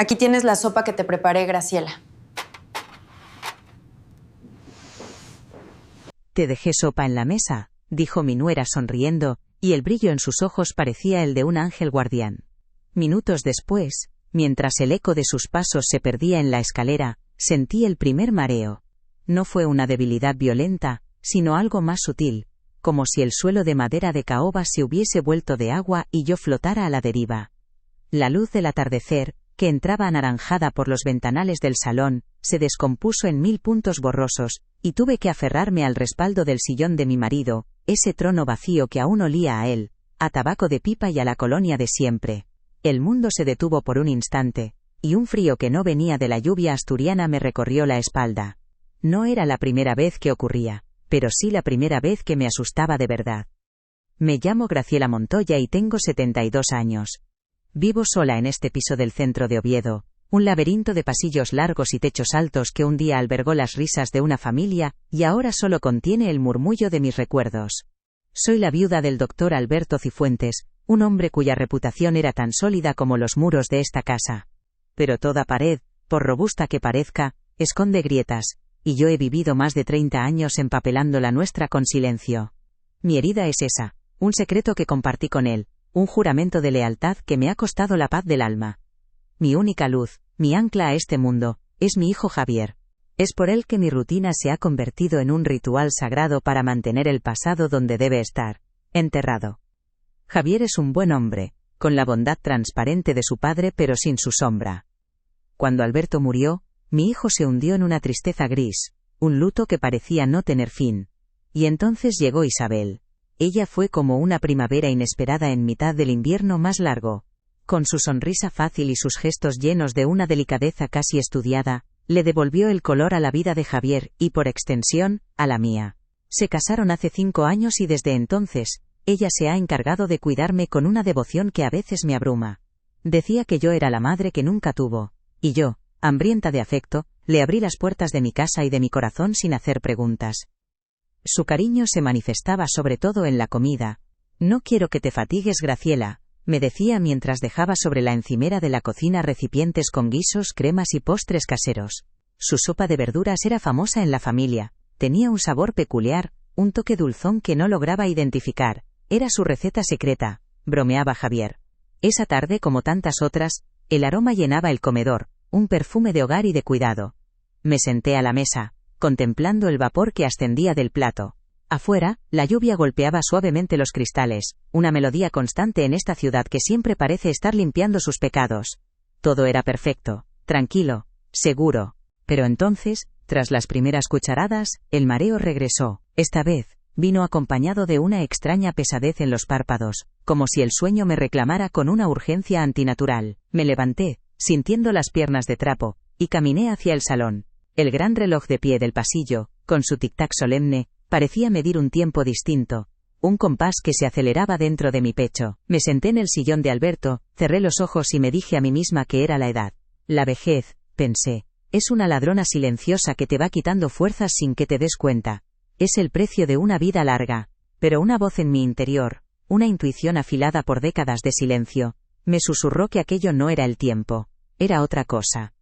Aquí tienes la sopa que te preparé, Graciela. Te dejé sopa en la mesa, dijo mi nuera sonriendo, y el brillo en sus ojos parecía el de un ángel guardián. Minutos después, mientras el eco de sus pasos se perdía en la escalera, sentí el primer mareo. No fue una debilidad violenta, sino algo más sutil, como si el suelo de madera de caoba se hubiese vuelto de agua y yo flotara a la deriva. La luz del atardecer, que entraba anaranjada por los ventanales del salón, se descompuso en 1000 puntos borrosos, y tuve que aferrarme al respaldo del sillón de mi marido, ese trono vacío que aún olía a él, a tabaco de pipa y a la colonia de siempre. El mundo se detuvo por un instante, y un frío que no venía de la lluvia asturiana me recorrió la espalda. No era la primera vez que ocurría, pero sí la primera vez que me asustaba de verdad. Me llamo Graciela Montoya y tengo 72 años. Vivo sola en este piso del centro de Oviedo, un laberinto de pasillos largos y techos altos que un día albergó las risas de una familia y ahora solo contiene el murmullo de mis recuerdos. Soy la viuda del doctor Alberto Cifuentes, un hombre cuya reputación era tan sólida como los muros de esta casa. Pero toda pared, por robusta que parezca, esconde grietas, y yo he vivido más de 30 años empapelando la nuestra con silencio. Mi herida es esa, un secreto que compartí con él, un juramento de lealtad que me ha costado la paz del alma. Mi única luz, mi ancla a este mundo, es mi hijo Javier. Es por él que mi rutina se ha convertido en un ritual sagrado para mantener el pasado donde debe estar, enterrado. Javier es un buen hombre, con la bondad transparente de su padre pero sin su sombra. Cuando Alberto murió, mi hijo se hundió en una tristeza gris, un luto que parecía no tener fin. Y entonces llegó Isabel. Ella fue como una primavera inesperada en mitad del invierno más largo. Con su sonrisa fácil y sus gestos llenos de una delicadeza casi estudiada, le devolvió el color a la vida de Javier y, por extensión, a la mía. Se casaron hace 5 años y desde entonces, ella se ha encargado de cuidarme con una devoción que a veces me abruma. Decía que yo era la madre que nunca tuvo, y yo, hambrienta de afecto, le abrí las puertas de mi casa y de mi corazón sin hacer preguntas. Su cariño se manifestaba sobre todo en la comida. No quiero que te fatigues, Graciela, me decía mientras dejaba sobre la encimera de la cocina recipientes con guisos, cremas y postres caseros. Su sopa de verduras era famosa en la familia, tenía un sabor peculiar, un toque dulzón que no lograba identificar, era su receta secreta, bromeaba Javier. Esa tarde, como tantas otras, el aroma llenaba el comedor, un perfume de hogar y de cuidado. Me senté a la mesa, contemplando el vapor que ascendía del plato. Afuera, la lluvia golpeaba suavemente los cristales, una melodía constante en esta ciudad que siempre parece estar limpiando sus pecados. Todo era perfecto, tranquilo, seguro. Pero entonces, tras las primeras cucharadas, el mareo regresó. Esta vez, vino acompañado de una extraña pesadez en los párpados, como si el sueño me reclamara con una urgencia antinatural. Me levanté, sintiendo las piernas de trapo, y caminé hacia el salón. El gran reloj de pie del pasillo, con su tic-tac solemne, parecía medir un tiempo distinto, un compás que se aceleraba dentro de mi pecho. Me senté en el sillón de Alberto, cerré los ojos y me dije a mí misma que era la edad. La vejez, pensé, es una ladrona silenciosa que te va quitando fuerzas sin que te des cuenta. Es el precio de una vida larga. Pero una voz en mi interior, una intuición afilada por décadas de silencio, me susurró que aquello no era el tiempo, era otra cosa.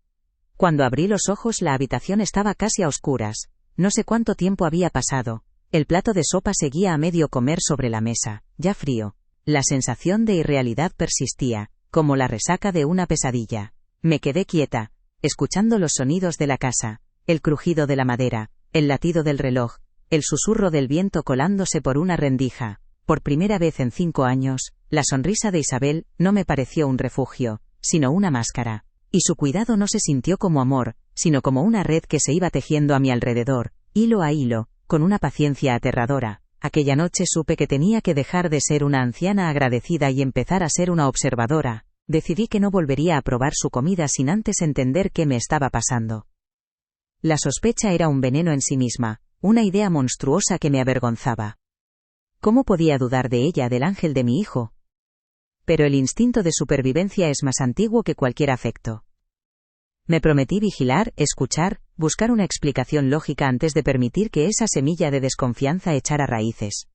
Cuando abrí los ojos la habitación estaba casi a oscuras. No sé cuánto tiempo había pasado. El plato de sopa seguía a medio comer sobre la mesa, ya frío. La sensación de irrealidad persistía, como la resaca de una pesadilla. Me quedé quieta, escuchando los sonidos de la casa, el crujido de la madera, el latido del reloj, el susurro del viento colándose por una rendija. Por primera vez en 5 años, la sonrisa de Isabel no me pareció un refugio, sino una máscara. Y su cuidado no se sintió como amor, sino como una red que se iba tejiendo a mi alrededor, hilo a hilo, con una paciencia aterradora. Aquella noche supe que tenía que dejar de ser una anciana agradecida y empezar a ser una observadora. Decidí que no volvería a probar su comida sin antes entender qué me estaba pasando. La sospecha era un veneno en sí misma, una idea monstruosa que me avergonzaba. ¿Cómo podía dudar de ella, del ángel de mi hijo? Pero el instinto de supervivencia es más antiguo que cualquier afecto. Me prometí vigilar, escuchar, buscar una explicación lógica antes de permitir que esa semilla de desconfianza echara raíces.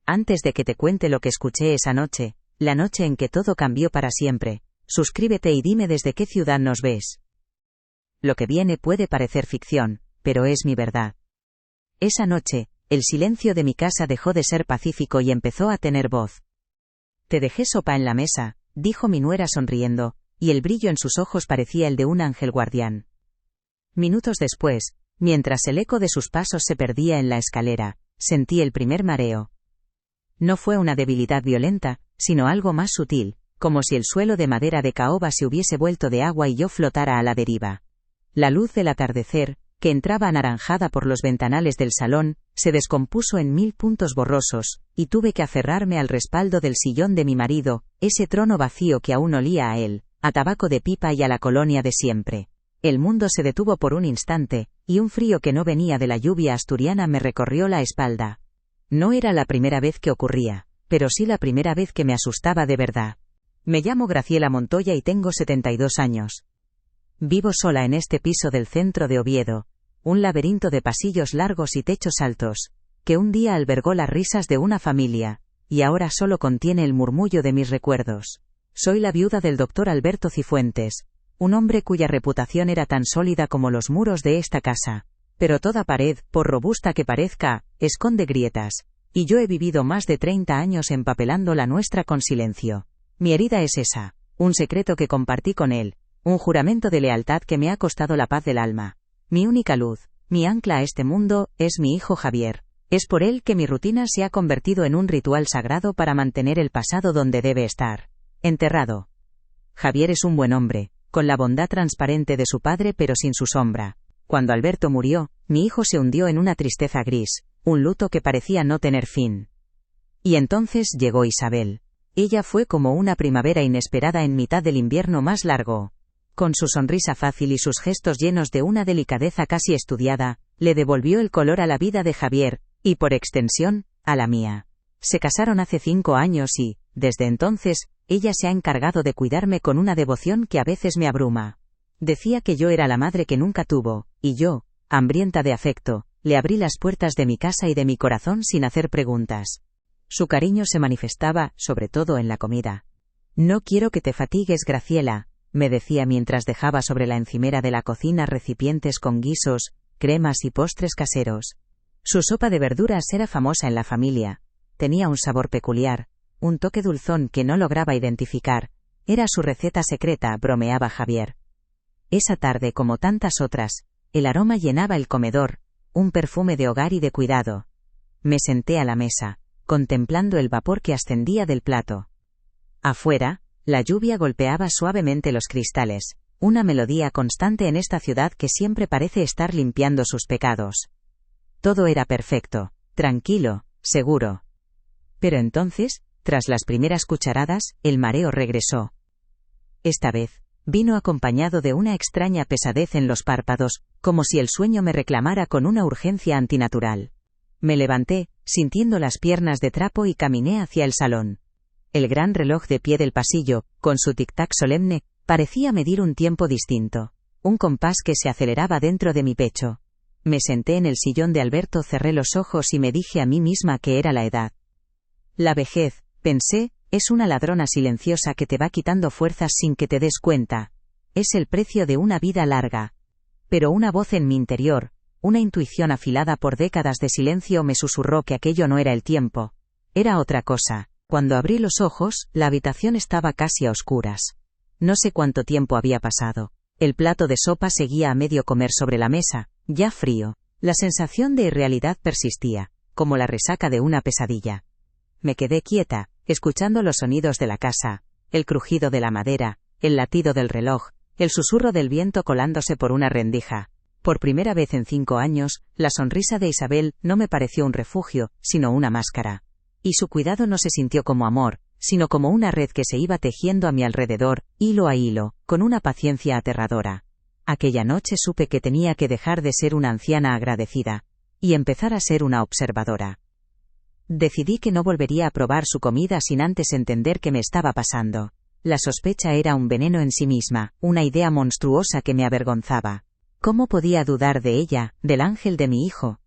Antes de que te cuente lo que escuché esa noche, la noche en que todo cambió para siempre, suscríbete y dime desde qué ciudad nos ves. Lo que viene puede parecer ficción, pero es mi verdad. Esa noche, el silencio de mi casa dejó de ser pacífico y empezó a tener voz. Te dejé sopa en la mesa, dijo mi nuera sonriendo, y el brillo en sus ojos parecía el de un ángel guardián. Minutos después, mientras el eco de sus pasos se perdía en la escalera, sentí el primer mareo. No fue una debilidad violenta, sino algo más sutil, como si el suelo de madera de caoba se hubiese vuelto de agua y yo flotara a la deriva. La luz del atardecer, que entraba anaranjada por los ventanales del salón, se descompuso en 1000 puntos borrosos, y tuve que aferrarme al respaldo del sillón de mi marido, ese trono vacío que aún olía a él, a tabaco de pipa y a la colonia de siempre. El mundo se detuvo por un instante, y un frío que no venía de la lluvia asturiana me recorrió la espalda. No era la primera vez que ocurría, pero sí la primera vez que me asustaba de verdad. Me llamo Graciela Montoya y tengo 72 años. Vivo sola en este piso del centro de Oviedo, un laberinto de pasillos largos y techos altos, que un día albergó las risas de una familia, y ahora solo contiene el murmullo de mis recuerdos. Soy la viuda del doctor Alberto Cifuentes, un hombre cuya reputación era tan sólida como los muros de esta casa, pero toda pared, por robusta que parezca, esconde grietas, y yo he vivido más de 30 años empapelando la nuestra con silencio. Mi herida es esa, un secreto que compartí con él, un juramento de lealtad que me ha costado la paz del alma. Mi única luz, mi ancla a este mundo, es mi hijo Javier. Es por él que mi rutina se ha convertido en un ritual sagrado para mantener el pasado donde debe estar. Enterrado. Javier es un buen hombre, con la bondad transparente de su padre pero sin su sombra. Cuando Alberto murió, mi hijo se hundió en una tristeza gris, un luto que parecía no tener fin. Y entonces llegó Isabel. Ella fue como una primavera inesperada en mitad del invierno más largo. Con su sonrisa fácil y sus gestos llenos de una delicadeza casi estudiada, le devolvió el color a la vida de Javier, y por extensión, a la mía. Se casaron hace 5 años y, desde entonces, ella se ha encargado de cuidarme con una devoción que a veces me abruma. Decía que yo era la madre que nunca tuvo, y yo, hambrienta de afecto, le abrí las puertas de mi casa y de mi corazón sin hacer preguntas. Su cariño se manifestaba, sobre todo en la comida. No quiero que te fatigues, Graciela, me decía mientras dejaba sobre la encimera de la cocina recipientes con guisos, cremas y postres caseros. Su sopa de verduras era famosa en la familia. Tenía un sabor peculiar, un toque dulzón que no lograba identificar. Era su receta secreta, bromeaba Javier. Esa tarde, como tantas otras, el aroma llenaba el comedor, un perfume de hogar y de cuidado. Me senté a la mesa, contemplando el vapor que ascendía del plato. Afuera, la lluvia golpeaba suavemente los cristales, una melodía constante en esta ciudad que siempre parece estar limpiando sus pecados. Todo era perfecto, tranquilo, seguro. Pero entonces, tras las primeras cucharadas, el mareo regresó. Esta vez, vino acompañado de una extraña pesadez en los párpados, como si el sueño me reclamara con una urgencia antinatural. Me levanté, sintiendo las piernas de trapo y caminé hacia el salón. El gran reloj de pie del pasillo, con su tic-tac solemne, parecía medir un tiempo distinto, un compás que se aceleraba dentro de mi pecho. Me senté en el sillón de Alberto, cerré los ojos y me dije a mí misma que era la edad. La vejez, pensé, es una ladrona silenciosa que te va quitando fuerzas sin que te des cuenta. Es el precio de una vida larga. Pero una voz en mi interior, una intuición afilada por décadas de silencio me susurró que aquello no era el tiempo. Era otra cosa. Cuando abrí los ojos, la habitación estaba casi a oscuras. No sé cuánto tiempo había pasado. El plato de sopa seguía a medio comer sobre la mesa, ya frío. La sensación de irrealidad persistía, como la resaca de una pesadilla. Me quedé quieta, escuchando los sonidos de la casa, el crujido de la madera, el latido del reloj, el susurro del viento colándose por una rendija. Por primera vez en 5 años, la sonrisa de Isabel no me pareció un refugio, sino una máscara. Y su cuidado no se sintió como amor, sino como una red que se iba tejiendo a mi alrededor, hilo a hilo, con una paciencia aterradora. Aquella noche supe que tenía que dejar de ser una anciana agradecida, y empezar a ser una observadora. Decidí que no volvería a probar su comida sin antes entender qué me estaba pasando. La sospecha era un veneno en sí misma, una idea monstruosa que me avergonzaba. ¿Cómo podía dudar de ella, del ángel de mi hijo?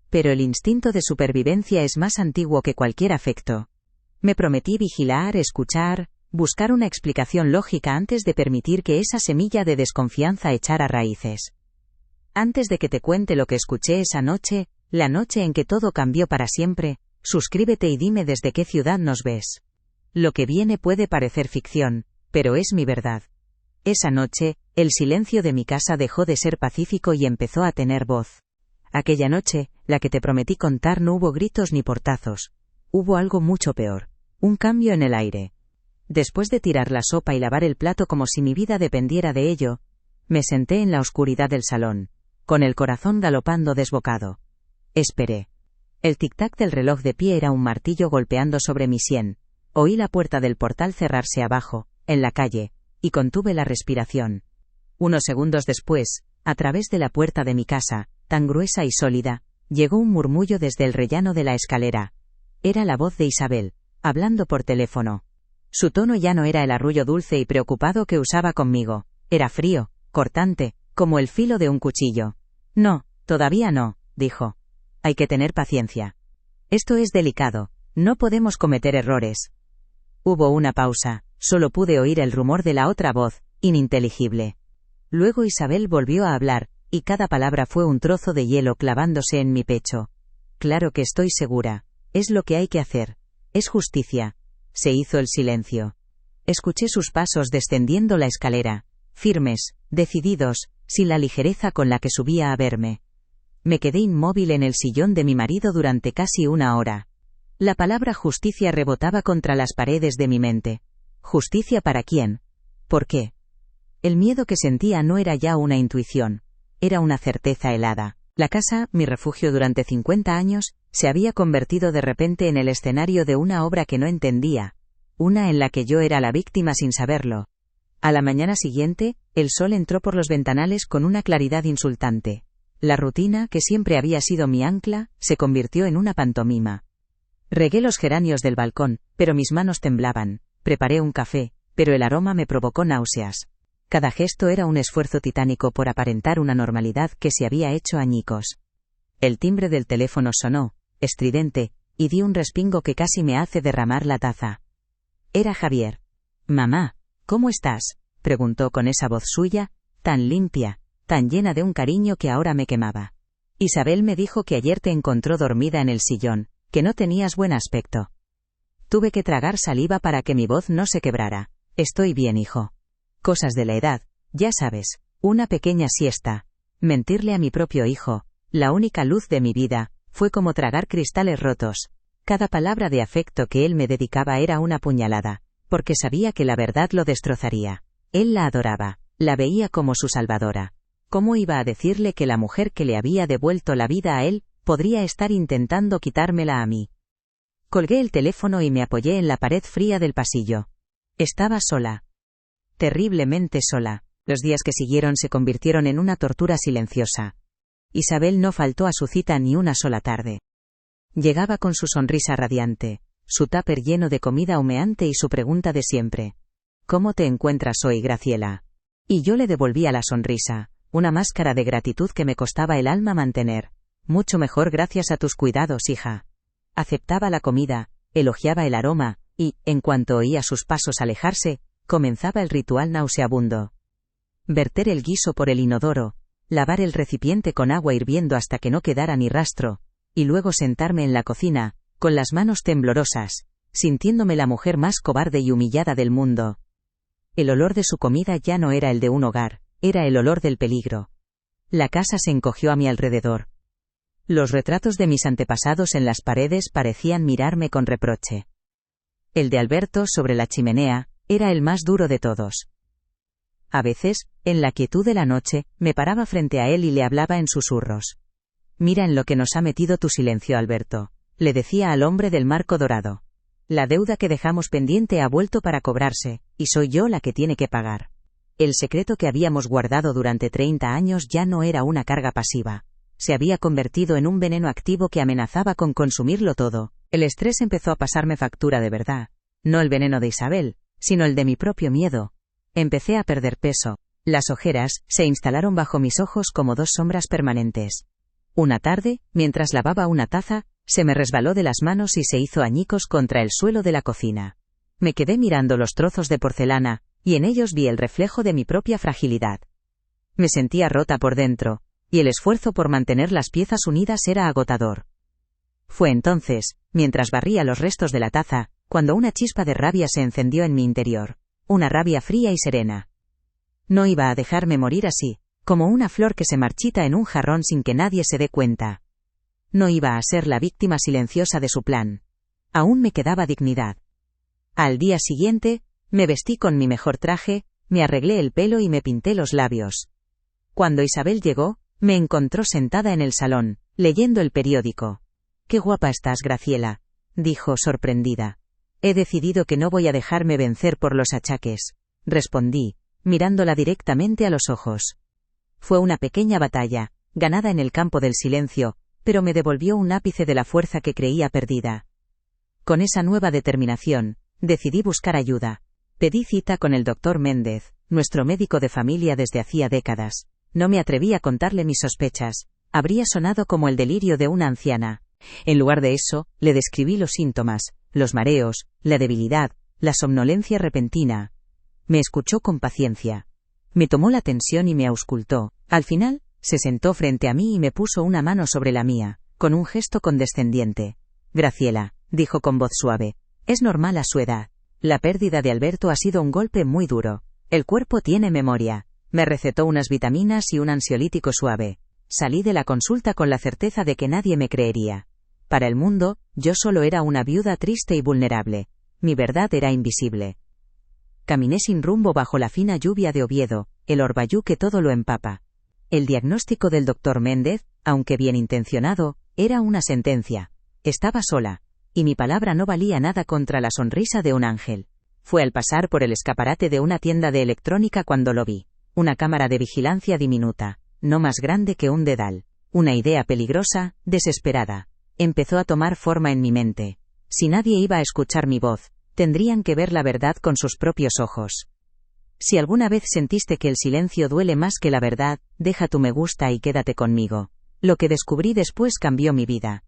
Pero el instinto de supervivencia es más antiguo que cualquier afecto. Me prometí vigilar, escuchar, Buscar una explicación lógica antes de permitir que esa semilla de desconfianza echara raíces. Antes de que te cuente lo que escuché esa noche, la noche en que todo cambió para siempre, suscríbete y dime desde qué ciudad nos ves. Lo que viene puede parecer ficción, pero es mi verdad. Esa noche, el silencio de mi casa dejó de ser pacífico y empezó a tener voz. Aquella noche, la que te prometí contar, no hubo gritos ni portazos. Hubo algo mucho peor. Un cambio en el aire. Después de tirar la sopa y lavar el plato como si mi vida dependiera de ello, me senté en la oscuridad del salón, con el corazón galopando desbocado. Esperé. El tic-tac del reloj de pie era un martillo golpeando sobre mi sien. Oí la puerta del portal cerrarse abajo, en la calle, y contuve la respiración. Unos segundos después, a través de la puerta de mi casa, tan gruesa y sólida, llegó un murmullo desde el rellano de la escalera. Era la voz de Isabel, hablando por teléfono. Su tono ya no era el arrullo dulce y preocupado que usaba conmigo, era frío, cortante, como el filo de un cuchillo. No, todavía no, dijo. Hay que tener paciencia. Esto es delicado, no podemos cometer errores. Hubo una pausa, solo pude oír el rumor de la otra voz, ininteligible. Luego Isabel volvió a hablar, y cada palabra fue un trozo de hielo clavándose en mi pecho. Claro que estoy segura, es lo que hay que hacer, es justicia. Se hizo el silencio. Escuché sus pasos descendiendo la escalera, firmes, decididos, sin la ligereza con la que subía a verme. Me quedé inmóvil en el sillón de mi marido durante casi una hora. La palabra justicia rebotaba contra las paredes de mi mente. ¿Justicia para quién? ¿Por qué? El miedo que sentía no era ya una intuición, era una certeza helada. La casa, mi refugio durante 50 años, se había convertido de repente en el escenario de una obra que no entendía, una en la que yo era la víctima sin saberlo. A la mañana siguiente, el sol entró por los ventanales con una claridad insultante. La rutina, que siempre había sido mi ancla, se convirtió en una pantomima. Regué los geranios del balcón, pero mis manos temblaban. Preparé un café, pero el aroma me provocó náuseas. Cada gesto era un esfuerzo titánico por aparentar una normalidad que se había hecho añicos. El timbre del teléfono sonó, estridente, y di un respingo que casi me hace derramar la taza. Era Javier. «Mamá, ¿cómo estás?», preguntó con esa voz suya, tan limpia, tan llena de un cariño que ahora me quemaba. «Isabel me dijo que ayer te encontró dormida en el sillón, que no tenías buen aspecto». Tuve que tragar saliva para que mi voz no se quebrara. «Estoy bien, hijo». Cosas de la edad, ya sabes, una pequeña siesta. Mentirle a mi propio hijo, la única luz de mi vida, fue como tragar cristales rotos. Cada palabra de afecto que él me dedicaba era una puñalada, porque sabía que la verdad lo destrozaría. Él la adoraba, la veía como su salvadora. ¿Cómo iba a decirle que la mujer que le había devuelto la vida a él, podría estar intentando quitármela a mí? Colgué el teléfono y me apoyé en la pared fría del pasillo. Estaba sola. Terriblemente sola. Los días que siguieron se convirtieron en una tortura silenciosa. Isabel no faltó a su cita ni una sola tarde. Llegaba con su sonrisa radiante, su tupper lleno de comida humeante y su pregunta de siempre. «¿Cómo te encuentras hoy, Graciela?». Y yo le devolvía la sonrisa, una máscara de gratitud que me costaba el alma mantener. «Mucho mejor gracias a tus cuidados, hija». Aceptaba la comida, elogiaba el aroma, y, en cuanto oía sus pasos alejarse, comenzaba el ritual nauseabundo. Verter el guiso por el inodoro, lavar el recipiente con agua hirviendo hasta que no quedara ni rastro, y luego sentarme en la cocina, con las manos temblorosas, sintiéndome la mujer más cobarde y humillada del mundo. El olor de su comida ya no era el de un hogar, era el olor del peligro. La casa se encogió a mi alrededor. Los retratos de mis antepasados en las paredes parecían mirarme con reproche. El de Alberto sobre la chimenea, era el más duro de todos. A veces, en la quietud de la noche, me paraba frente a él y le hablaba en susurros. «Mira en lo que nos ha metido tu silencio, Alberto», le decía al hombre del marco dorado. «La deuda que dejamos pendiente ha vuelto para cobrarse, y soy yo la que tiene que pagar». El secreto que habíamos guardado durante 30 años ya no era una carga pasiva. Se había convertido en un veneno activo que amenazaba con consumirlo todo. El estrés empezó a pasarme factura de verdad. No el veneno de Isabel, sino el de mi propio miedo. Empecé a perder peso. Las ojeras se instalaron bajo mis ojos como dos sombras permanentes. Una tarde, mientras lavaba una taza, se me resbaló de las manos y se hizo añicos contra el suelo de la cocina. Me quedé mirando los trozos de porcelana, y en ellos vi el reflejo de mi propia fragilidad. Me sentía rota por dentro, y el esfuerzo por mantener las piezas unidas era agotador. Fue entonces, mientras barría los restos de la taza, cuando una chispa de rabia se encendió en mi interior, una rabia fría y serena. No iba a dejarme morir así, como una flor que se marchita en un jarrón sin que nadie se dé cuenta. No iba a ser la víctima silenciosa de su plan. Aún me quedaba dignidad. Al día siguiente, me vestí con mi mejor traje, me arreglé el pelo y me pinté los labios. Cuando Isabel llegó, me encontró sentada en el salón, leyendo el periódico. «Qué guapa estás, Graciela», dijo sorprendida. «He decidido que no voy a dejarme vencer por los achaques», respondí, mirándola directamente a los ojos. Fue una pequeña batalla, ganada en el campo del silencio, pero me devolvió un ápice de la fuerza que creía perdida. Con esa nueva determinación, decidí buscar ayuda. Pedí cita con el doctor Méndez, nuestro médico de familia desde hacía décadas. No me atreví a contarle mis sospechas. Habría sonado como el delirio de una anciana. En lugar de eso, le describí los síntomas, los mareos, la debilidad, la somnolencia repentina. Me escuchó con paciencia. Me tomó la tensión y me auscultó. Al final, se sentó frente a mí y me puso una mano sobre la mía, con un gesto condescendiente. «Graciela», dijo con voz suave, «es normal a su edad. La pérdida de Alberto ha sido un golpe muy duro. El cuerpo tiene memoria». Me recetó unas vitaminas y un ansiolítico suave. Salí de la consulta con la certeza de que nadie me creería. Para el mundo, yo solo era una viuda triste y vulnerable. Mi verdad era invisible. Caminé sin rumbo bajo la fina lluvia de Oviedo, el orbayú que todo lo empapa. El diagnóstico del doctor Méndez, aunque bien intencionado, era una sentencia. Estaba sola, y mi palabra no valía nada contra la sonrisa de un ángel. Fue al pasar por el escaparate de una tienda de electrónica cuando lo vi. Una cámara de vigilancia diminuta, no más grande que un dedal. Una idea peligrosa, desesperada. Empezó a tomar forma en mi mente. Si nadie iba a escuchar mi voz, tendrían que ver la verdad con sus propios ojos. Si alguna vez sentiste que el silencio duele más que la verdad, deja tu me gusta y quédate conmigo. Lo que descubrí después cambió mi vida.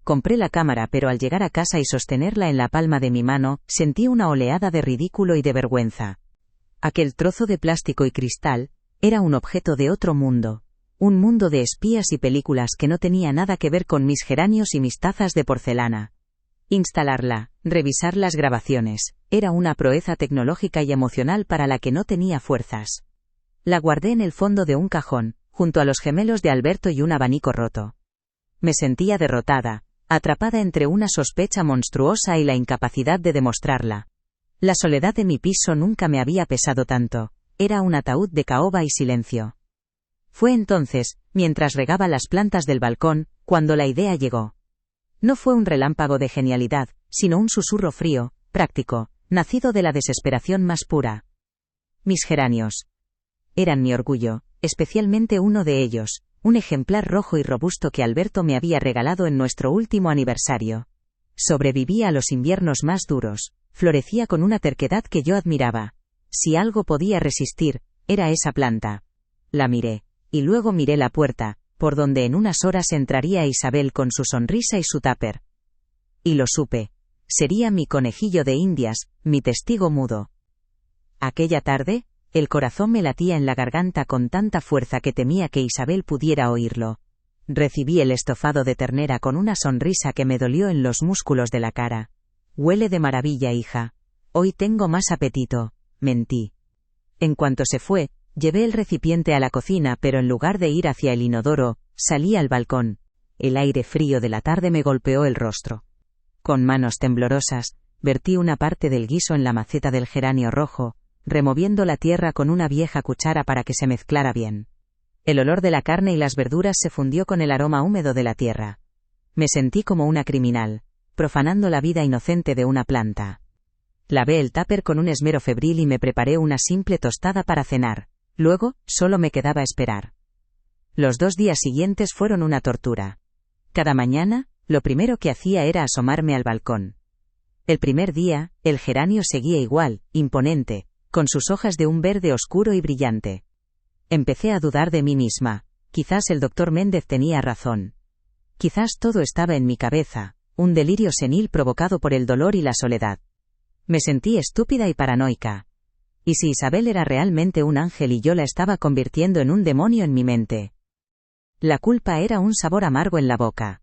Compré la cámara, pero al llegar a casa y sostenerla en la palma de mi mano, sentí una oleada de ridículo y de vergüenza. Aquel trozo de plástico y cristal era un objeto de otro mundo. Un mundo de espías y películas que no tenía nada que ver con mis geranios y mis tazas de porcelana. Instalarla, revisar las grabaciones, era una proeza tecnológica y emocional para la que no tenía fuerzas. La guardé en el fondo de un cajón, junto a los gemelos de Alberto y un abanico roto. Me sentía derrotada, atrapada entre una sospecha monstruosa y la incapacidad de demostrarla. La soledad de mi piso nunca me había pesado tanto. Era un ataúd de caoba y silencio. Fue entonces, mientras regaba las plantas del balcón, cuando la idea llegó. No fue un relámpago de genialidad, sino un susurro frío, práctico, nacido de la desesperación más pura. Mis geranios. Eran mi orgullo, especialmente uno de ellos, un ejemplar rojo y robusto que Alberto me había regalado en nuestro último aniversario. Sobrevivía a los inviernos más duros. Florecía con una terquedad que yo admiraba. Si algo podía resistir, era esa planta. La miré, y luego miré la puerta, por donde en unas horas entraría Isabel con su sonrisa y su tupper. Y lo supe. Sería mi conejillo de Indias, mi testigo mudo. Aquella tarde, el corazón me latía en la garganta con tanta fuerza que temía que Isabel pudiera oírlo. Recibí el estofado de ternera con una sonrisa que me dolió en los músculos de la cara. «Huele de maravilla, hija. Hoy tengo más apetito», mentí. En cuanto se fue, llevé el recipiente a la cocina, pero en lugar de ir hacia el inodoro, salí al balcón. El aire frío de la tarde me golpeó el rostro. Con manos temblorosas, vertí una parte del guiso en la maceta del geranio rojo, removiendo la tierra con una vieja cuchara para que se mezclara bien. El olor de la carne y las verduras se fundió con el aroma húmedo de la tierra. Me sentí como una criminal, profanando la vida inocente de una planta. Lavé el tupper con un esmero febril y me preparé una simple tostada para cenar. Luego, solo me quedaba esperar. Los 2 días siguientes fueron una tortura. Cada mañana, lo primero que hacía era asomarme al balcón. El primer día, el geranio seguía igual, imponente, con sus hojas de un verde oscuro y brillante. Empecé a dudar de mí misma. Quizás el doctor Méndez tenía razón. Quizás todo estaba en mi cabeza, un delirio senil provocado por el dolor y la soledad. Me sentí estúpida y paranoica. ¿Y si Isabel era realmente un ángel y yo la estaba convirtiendo en un demonio en mi mente? La culpa era un sabor amargo en la boca.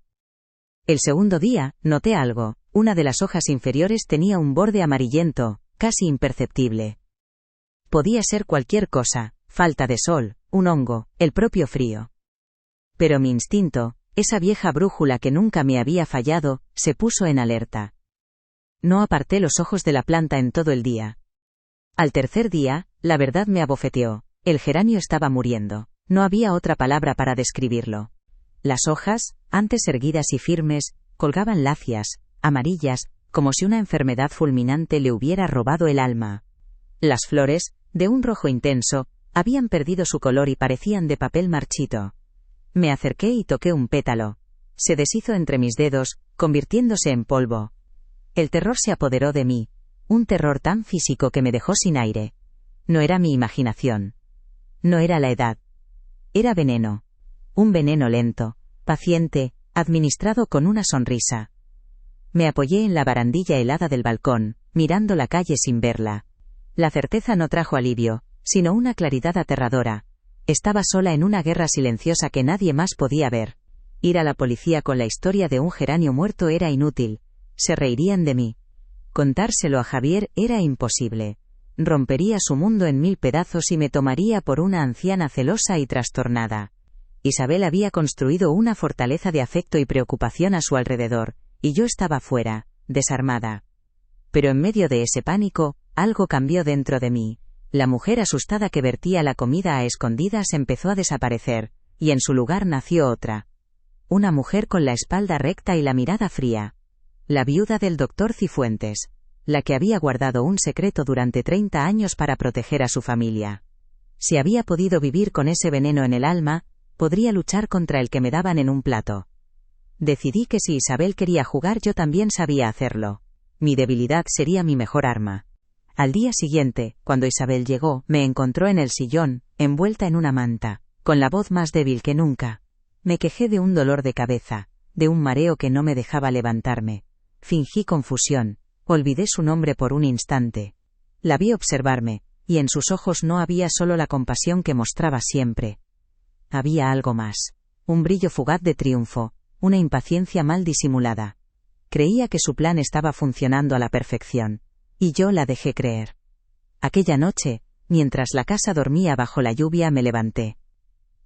El segundo día, noté algo. Una de las hojas inferiores tenía un borde amarillento, casi imperceptible. Podía ser cualquier cosa, falta de sol, un hongo, el propio frío. Pero mi instinto, esa vieja brújula que nunca me había fallado, se puso en alerta. No aparté los ojos de la planta en todo el día. Al tercer día, la verdad me abofeteó. El geranio estaba muriendo. No había otra palabra para describirlo. Las hojas, antes erguidas y firmes, colgaban lacias, amarillas, como si una enfermedad fulminante le hubiera robado el alma. Las flores, de un rojo intenso, habían perdido su color y parecían de papel marchito. Me acerqué y toqué un pétalo. Se deshizo entre mis dedos, convirtiéndose en polvo. El terror se apoderó de mí, un terror tan físico que me dejó sin aire. No era mi imaginación. No era la edad. Era veneno. Un veneno lento, paciente, administrado con una sonrisa. Me apoyé en la barandilla helada del balcón, mirando la calle sin verla. La certeza no trajo alivio, sino una claridad aterradora. Estaba sola en una guerra silenciosa que nadie más podía ver. Ir a la policía con la historia de un geranio muerto era inútil. Se reirían de mí. Contárselo a Javier era imposible. Rompería su mundo en 1000 pedazos y me tomaría por una anciana celosa y trastornada. Isabel había construido una fortaleza de afecto y preocupación a su alrededor, y yo estaba fuera, desarmada. Pero en medio de ese pánico, algo cambió dentro de mí. La mujer asustada que vertía la comida a escondidas empezó a desaparecer, y en su lugar nació otra. Una mujer con la espalda recta y la mirada fría. La viuda del doctor Cifuentes. La que había guardado un secreto durante 30 años para proteger a su familia. Si había podido vivir con ese veneno en el alma, podría luchar contra el que me daban en un plato. Decidí que si Isabel quería jugar yo también sabía hacerlo. Mi debilidad sería mi mejor arma. Al día siguiente, cuando Isabel llegó, me encontró en el sillón, envuelta en una manta, con la voz más débil que nunca. Me quejé de un dolor de cabeza, de un mareo que no me dejaba levantarme. Fingí confusión, olvidé su nombre por un instante. La vi observarme, y en sus ojos no había solo la compasión que mostraba siempre. Había algo más. Un brillo fugaz de triunfo, una impaciencia mal disimulada. Creía que su plan estaba funcionando a la perfección. Y yo la dejé creer. Aquella noche, mientras la casa dormía bajo la lluvia, me levanté.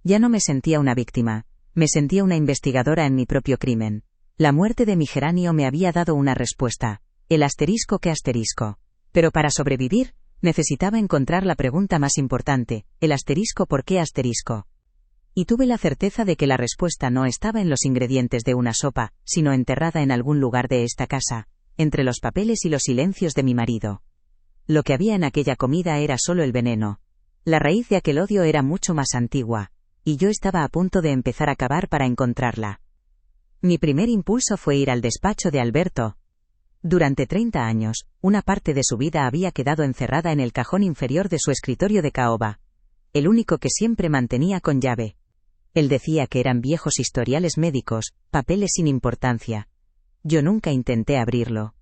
Ya no me sentía una víctima, me sentía una investigadora en mi propio crimen. La muerte de mi geranio me había dado una respuesta. El asterisco que asterisco. Pero para sobrevivir, necesitaba encontrar la pregunta más importante, el asterisco ¿por qué asterisco? Y tuve la certeza de que la respuesta no estaba en los ingredientes de una sopa, sino enterrada en algún lugar de esta casa, entre los papeles y los silencios de mi marido. Lo que había en aquella comida era solo el veneno. La raíz de aquel odio era mucho más antigua, y yo estaba a punto de empezar a cavar para encontrarla. Mi primer impulso fue ir al despacho de Alberto. Durante 30 años, una parte de su vida había quedado encerrada en el cajón inferior de su escritorio de caoba, el único que siempre mantenía con llave. Él decía que eran viejos historiales médicos, papeles sin importancia. Yo nunca intenté abrirlo.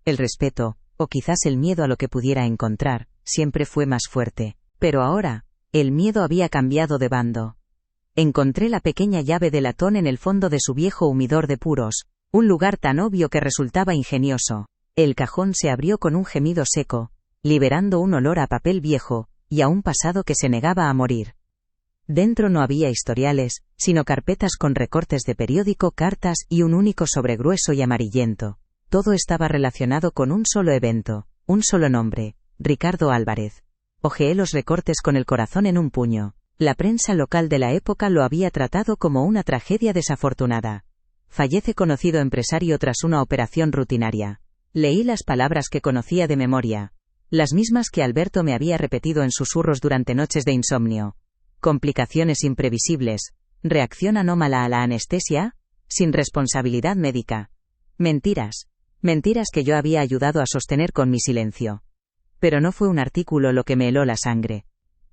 El respeto, o quizás el miedo a lo que pudiera encontrar, siempre fue más fuerte. Pero ahora, el miedo había cambiado de bando. Encontré la pequeña llave de latón en el fondo de su viejo humidor de puros, un lugar tan obvio que resultaba ingenioso. El cajón se abrió con un gemido seco, liberando un olor a papel viejo, y a un pasado que se negaba a morir. Dentro no había historiales, sino carpetas con recortes de periódico, cartas y un único sobre grueso y amarillento. Todo estaba relacionado con un solo evento, un solo nombre, Ricardo Álvarez. Hojeé los recortes con el corazón en un puño. La prensa local de la época lo había tratado como una tragedia desafortunada. Fallece conocido empresario tras una operación rutinaria. Leí las palabras que conocía de memoria. Las mismas que Alberto me había repetido en susurros durante noches de insomnio. Complicaciones imprevisibles. Reacción anómala a la anestesia. Sin responsabilidad médica. Mentiras. Mentiras que yo había ayudado a sostener con mi silencio. Pero no fue un artículo lo que me heló la sangre.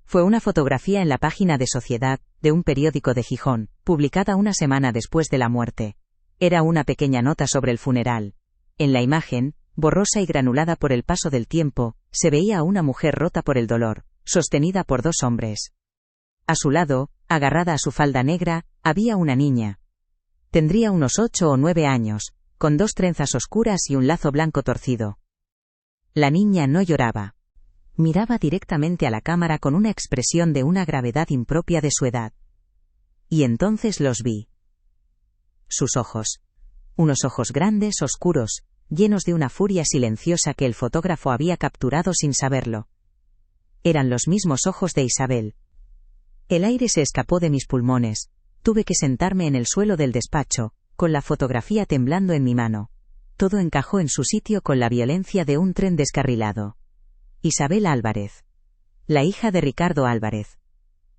Fue una fotografía en la página de Sociedad, de un periódico de Gijón, publicada una semana después de la muerte. Era una pequeña nota sobre el funeral. En la imagen, Borrosa y granulada por el paso del tiempo, se veía a una mujer rota por el dolor, sostenida por 2 hombres. A su lado, agarrada a su falda negra, había una niña. Tendría unos 8 o 9 años, con 2 trenzas oscuras y un lazo blanco torcido. La niña no lloraba. Miraba directamente a la cámara con una expresión de una gravedad impropia de su edad. Y entonces los vi. Sus ojos. Unos ojos grandes, oscuros, llenos de una furia silenciosa que el fotógrafo había capturado sin saberlo. Eran los mismos ojos de Isabel. El aire se escapó de mis pulmones. Tuve que sentarme en el suelo del despacho, con la fotografía temblando en mi mano. Todo encajó en su sitio con la violencia de un tren descarrilado. Isabel Álvarez. La hija de Ricardo Álvarez.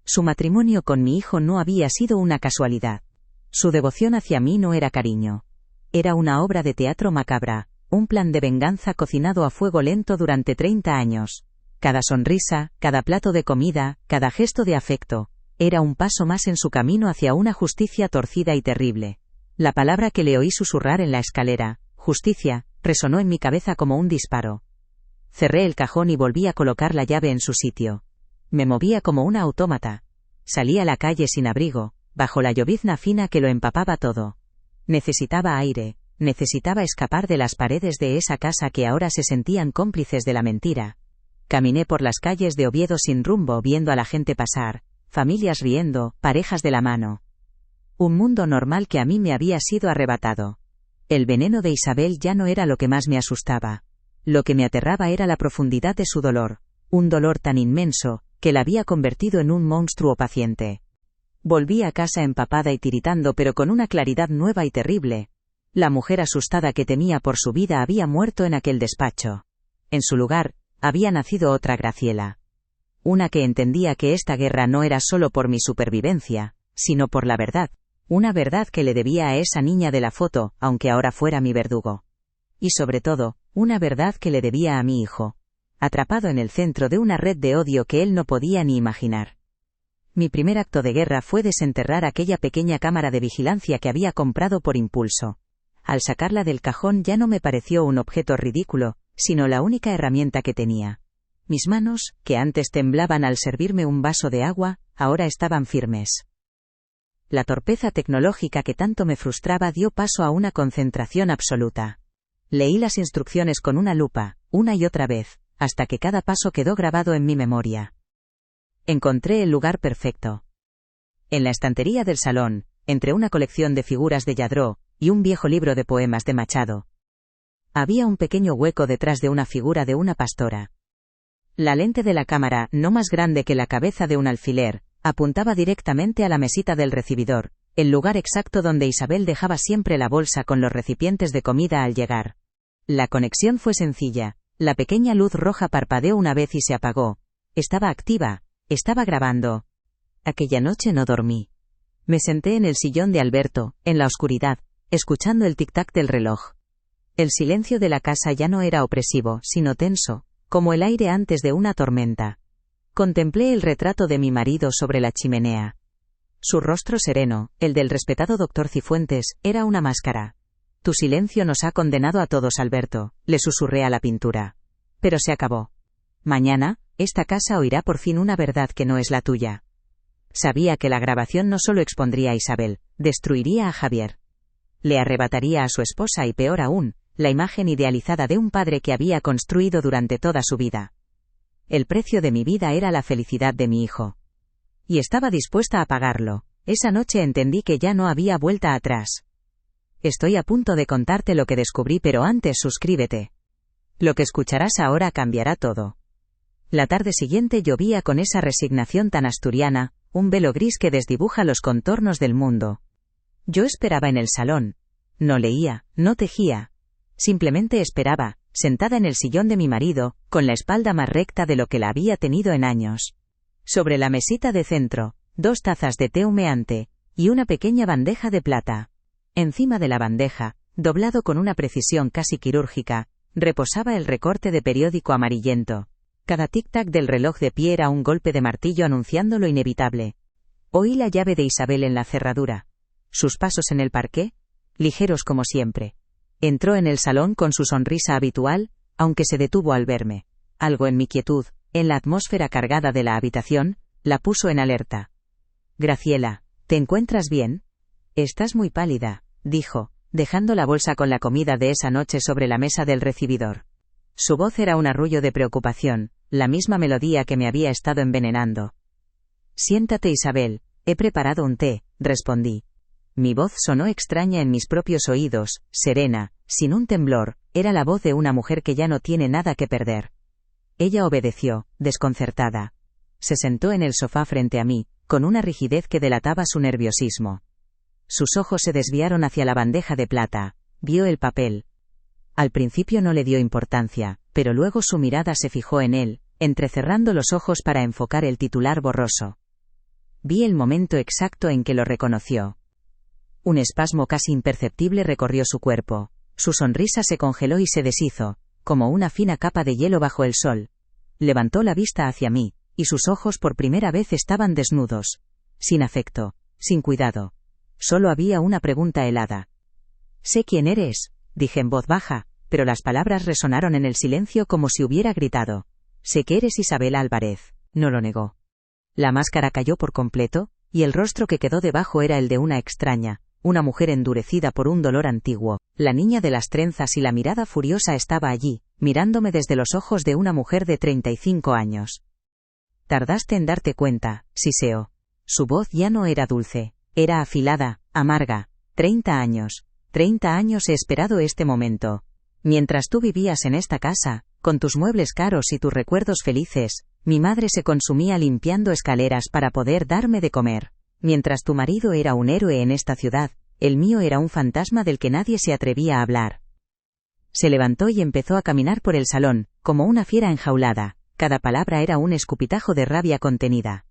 Su matrimonio con mi hijo no había sido una casualidad. Su devoción hacia mí no era cariño. Era una obra de teatro macabra, un plan de venganza cocinado a fuego lento durante 30 años. Cada sonrisa, cada plato de comida, cada gesto de afecto, era un paso más en su camino hacia una justicia torcida y terrible. La palabra que le oí susurrar en la escalera, justicia, resonó en mi cabeza como un disparo. Cerré el cajón y volví a colocar la llave en su sitio. Me movía como una autómata. Salí a la calle sin abrigo, bajo la llovizna fina que lo empapaba todo. Necesitaba aire, necesitaba escapar de las paredes de esa casa que ahora se sentían cómplices de la mentira. Caminé por las calles de Oviedo sin rumbo viendo a la gente pasar, familias riendo, parejas de la mano. Un mundo normal que a mí me había sido arrebatado. El veneno de Isabel ya no era lo que más me asustaba. Lo que me aterraba era la profundidad de su dolor, un dolor tan inmenso, que la había convertido en un monstruo paciente. Volví a casa empapada y tiritando pero con una claridad nueva y terrible. La mujer asustada que temía por su vida había muerto en aquel despacho. En su lugar, había nacido otra Graciela. Una que entendía que esta guerra no era solo por mi supervivencia, sino por la verdad. Una verdad que le debía a esa niña de la foto, aunque ahora fuera mi verdugo. Y sobre todo, una verdad que le debía a mi hijo. Atrapado en el centro de una red de odio que él no podía ni imaginar. Mi primer acto de guerra fue desenterrar aquella pequeña cámara de vigilancia que había comprado por impulso. Al sacarla del cajón ya no me pareció un objeto ridículo, sino la única herramienta que tenía. Mis manos, que antes temblaban al servirme un vaso de agua, ahora estaban firmes. La torpeza tecnológica que tanto me frustraba dio paso a una concentración absoluta. Leí las instrucciones con una lupa, una y otra vez, hasta que cada paso quedó grabado en mi memoria. Encontré el lugar perfecto. En la estantería del salón, entre una colección de figuras de Lladró y un viejo libro de poemas de Machado. Había un pequeño hueco detrás de una figura de una pastora. La lente de la cámara, no más grande que la cabeza de un alfiler, apuntaba directamente a la mesita del recibidor, el lugar exacto donde Isabel dejaba siempre la bolsa con los recipientes de comida al llegar. La conexión fue sencilla, la pequeña luz roja parpadeó una vez y se apagó. Estaba activa, estaba grabando. Aquella noche no dormí. Me senté en el sillón de Alberto, en la oscuridad, escuchando el tic-tac del reloj. El silencio de la casa ya no era opresivo, sino tenso, como el aire antes de una tormenta. Contemplé el retrato de mi marido sobre la chimenea. Su rostro sereno, el del respetado doctor Cifuentes, era una máscara. Tu silencio nos ha condenado a todos, Alberto, le susurré a la pintura. Pero se acabó. Mañana, esta casa oirá por fin una verdad que no es la tuya. Sabía que la grabación no solo expondría a Isabel, destruiría a Javier. Le arrebataría a su esposa y peor aún, la imagen idealizada de un padre que había construido durante toda su vida. El precio de mi vida era la felicidad de mi hijo. Y estaba dispuesta a pagarlo. Esa noche entendí que ya no había vuelta atrás. Estoy a punto de contarte lo que descubrí, pero antes suscríbete. Lo que escucharás ahora cambiará todo. La tarde siguiente llovía con esa resignación tan asturiana, un velo gris que desdibuja los contornos del mundo. Yo esperaba en el salón. No leía, no tejía. Simplemente esperaba, sentada en el sillón de mi marido, con la espalda más recta de lo que la había tenido en años. Sobre la mesita de centro, 2 tazas de té humeante, y una pequeña bandeja de plata. Encima de la bandeja, doblado con una precisión casi quirúrgica, reposaba el recorte de periódico amarillento. Cada tic-tac del reloj de pie era un golpe de martillo anunciando lo inevitable. Oí la llave de Isabel en la cerradura. Sus pasos en el parqué, ligeros como siempre. Entró en el salón con su sonrisa habitual, aunque se detuvo al verme. Algo en mi quietud, en la atmósfera cargada de la habitación, la puso en alerta. Graciela, ¿te encuentras bien? Estás muy pálida, dijo, dejando la bolsa con la comida de esa noche sobre la mesa del recibidor. Su voz era un arrullo de preocupación, la misma melodía que me había estado envenenando. Siéntate, Isabel, he preparado un té, respondí. Mi voz sonó extraña en mis propios oídos, serena, sin un temblor, era la voz de una mujer que ya no tiene nada que perder. Ella obedeció, desconcertada. Se sentó en el sofá frente a mí, con una rigidez que delataba su nerviosismo. Sus ojos se desviaron hacia la bandeja de plata, vio el papel. Al principio no le dio importancia, pero luego su mirada se fijó en él, entrecerrando los ojos para enfocar el titular borroso. Vi el momento exacto en que lo reconoció. Un espasmo casi imperceptible recorrió su cuerpo. Su sonrisa se congeló y se deshizo, como una fina capa de hielo bajo el sol. Levantó la vista hacia mí, y sus ojos por primera vez estaban desnudos. Sin afecto, sin cuidado. Solo había una pregunta helada. «Sé quién eres», dije en voz baja, pero las palabras resonaron en el silencio como si hubiera gritado. «Sé que eres Isabel Álvarez», no lo negó. La máscara cayó por completo, y el rostro que quedó debajo era el de una extraña, una mujer endurecida por un dolor antiguo. La niña de las trenzas y la mirada furiosa estaba allí, mirándome desde los ojos de una mujer de 35 años. «Tardaste en darte cuenta», siseó. Su voz ya no era dulce, era afilada, amarga. 30 años he esperado este momento. Mientras tú vivías en esta casa, con tus muebles caros y tus recuerdos felices, mi madre se consumía limpiando escaleras para poder darme de comer. Mientras tu marido era un héroe en esta ciudad, el mío era un fantasma del que nadie se atrevía a hablar. Se levantó y empezó a caminar por el salón, como una fiera enjaulada. Cada palabra era un escupitajo de rabia contenida.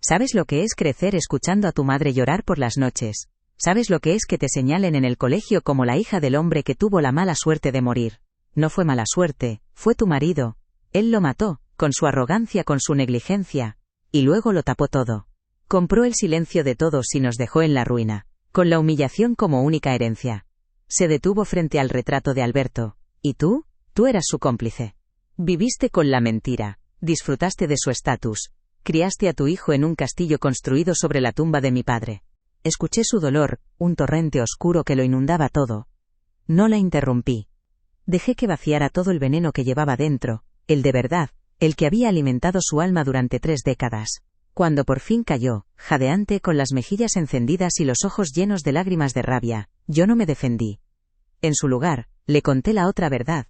¿Sabes lo que es crecer escuchando a tu madre llorar por las noches? ¿Sabes lo que es que te señalen en el colegio como la hija del hombre que tuvo la mala suerte de morir? No fue mala suerte, fue tu marido. Él lo mató, con su arrogancia, con su negligencia. Y luego lo tapó todo. Compró el silencio de todos y nos dejó en la ruina, con la humillación como única herencia. Se detuvo frente al retrato de Alberto. ¿Y tú? Tú eras su cómplice. Viviste con la mentira, disfrutaste de su estatus, criaste a tu hijo en un castillo construido sobre la tumba de mi padre. Escuché su dolor, un torrente oscuro que lo inundaba todo. No la interrumpí. Dejé que vaciara todo el veneno que llevaba dentro, el de verdad, el que había alimentado su alma durante 3 décadas. Cuando por fin cayó, jadeante con las mejillas encendidas y los ojos llenos de lágrimas de rabia, yo no me defendí. En su lugar, le conté la otra verdad.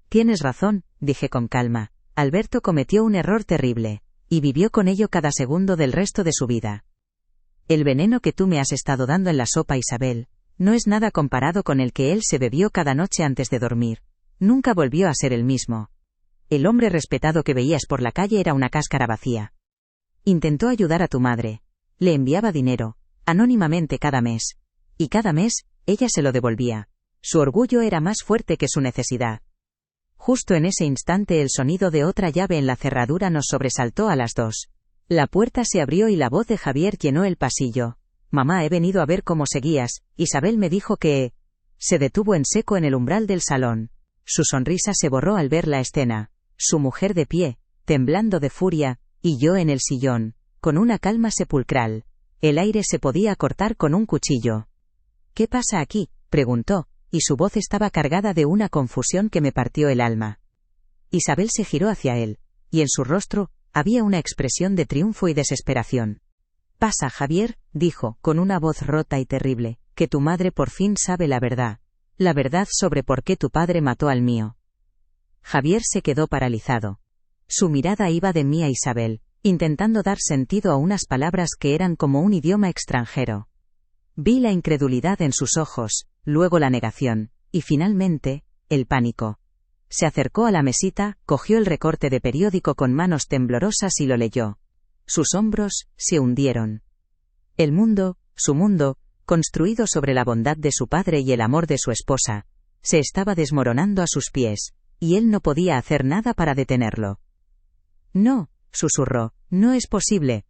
Tienes razón, dije con calma. Alberto cometió un error terrible, y vivió con ello cada segundo del resto de su vida. El veneno que tú me has estado dando en la sopa, Isabel, no es nada comparado con el que él se bebió cada noche antes de dormir. Nunca volvió a ser el mismo. El hombre respetado que veías por la calle era una cáscara vacía. Intentó ayudar a tu madre. Le enviaba dinero, anónimamente cada mes. Y cada mes, ella se lo devolvía. Su orgullo era más fuerte que su necesidad. Justo en ese instante el sonido de otra llave en la cerradura nos sobresaltó a las 2. La puerta se abrió y la voz de Javier llenó el pasillo. «Mamá, he venido a ver cómo seguías». Isabel me dijo que... Se detuvo en seco en el umbral del salón. Su sonrisa se borró al ver la escena. Su mujer de pie, temblando de furia, y yo en el sillón, con una calma sepulcral. El aire se podía cortar con un cuchillo. «¿Qué pasa aquí?», preguntó, y su voz estaba cargada de una confusión que me partió el alma. Isabel se giró hacia él, y en su rostro había una expresión de triunfo y desesperación. «Pasa, Javier», dijo, con una voz rota y terrible, «que tu madre por fin sabe la verdad sobre por qué tu padre mató al mío». Javier se quedó paralizado. Su mirada iba de mí a Isabel, intentando dar sentido a unas palabras que eran como un idioma extranjero. Vi la incredulidad en sus ojos, luego la negación, y finalmente, el pánico. Se acercó a la mesita, cogió el recorte de periódico con manos temblorosas y lo leyó. Sus hombros se hundieron. El mundo, su mundo, construido sobre la bondad de su padre y el amor de su esposa, se estaba desmoronando a sus pies, y él no podía hacer nada para detenerlo. «No», susurró, «no es posible».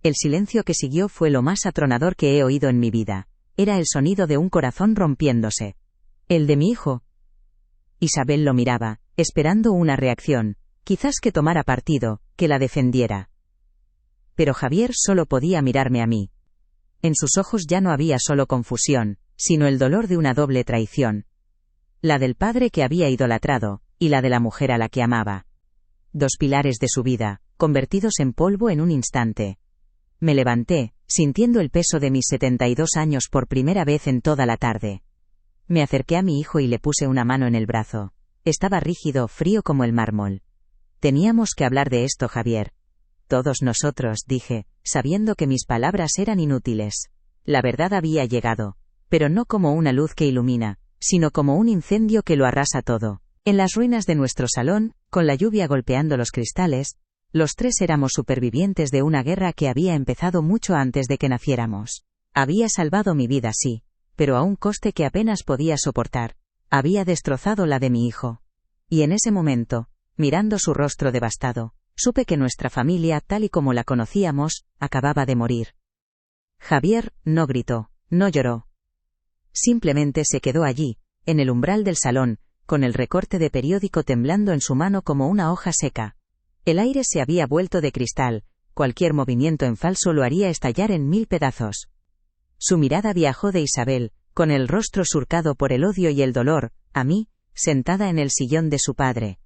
El silencio que siguió fue lo más atronador que he oído en mi vida. Era el sonido de un corazón rompiéndose. El de mi hijo. Isabel lo miraba, esperando una reacción, quizás que tomara partido, que la defendiera. Pero Javier solo podía mirarme a mí. En sus ojos ya no había solo confusión, sino el dolor de una doble traición. La del padre que había idolatrado, y la de la mujer a la que amaba. Dos pilares de su vida, convertidos en polvo en un instante. Me levanté, sintiendo el peso de mis 72 años por primera vez en toda la tarde. Me acerqué a mi hijo y le puse una mano en el brazo. Estaba rígido, frío como el mármol. Teníamos que hablar de esto, Javier. Todos nosotros, dije, sabiendo que mis palabras eran inútiles. La verdad había llegado, pero no como una luz que ilumina, sino como un incendio que lo arrasa todo. En las ruinas de nuestro salón, con la lluvia golpeando los cristales, los tres éramos supervivientes de una guerra que había empezado mucho antes de que naciéramos. Había salvado mi vida, sí, pero a un coste que apenas podía soportar. Había destrozado la de mi hijo. Y en ese momento, mirando su rostro devastado, supe que nuestra familia, tal y como la conocíamos, acababa de morir. Javier no gritó, no lloró. Simplemente se quedó allí, en el umbral del salón, con el recorte de periódico temblando en su mano como una hoja seca. El aire se había vuelto de cristal, cualquier movimiento en falso lo haría estallar en 1000 pedazos. Su mirada viajó de Isabel, con el rostro surcado por el odio y el dolor, a mí, sentada en el sillón de su padre.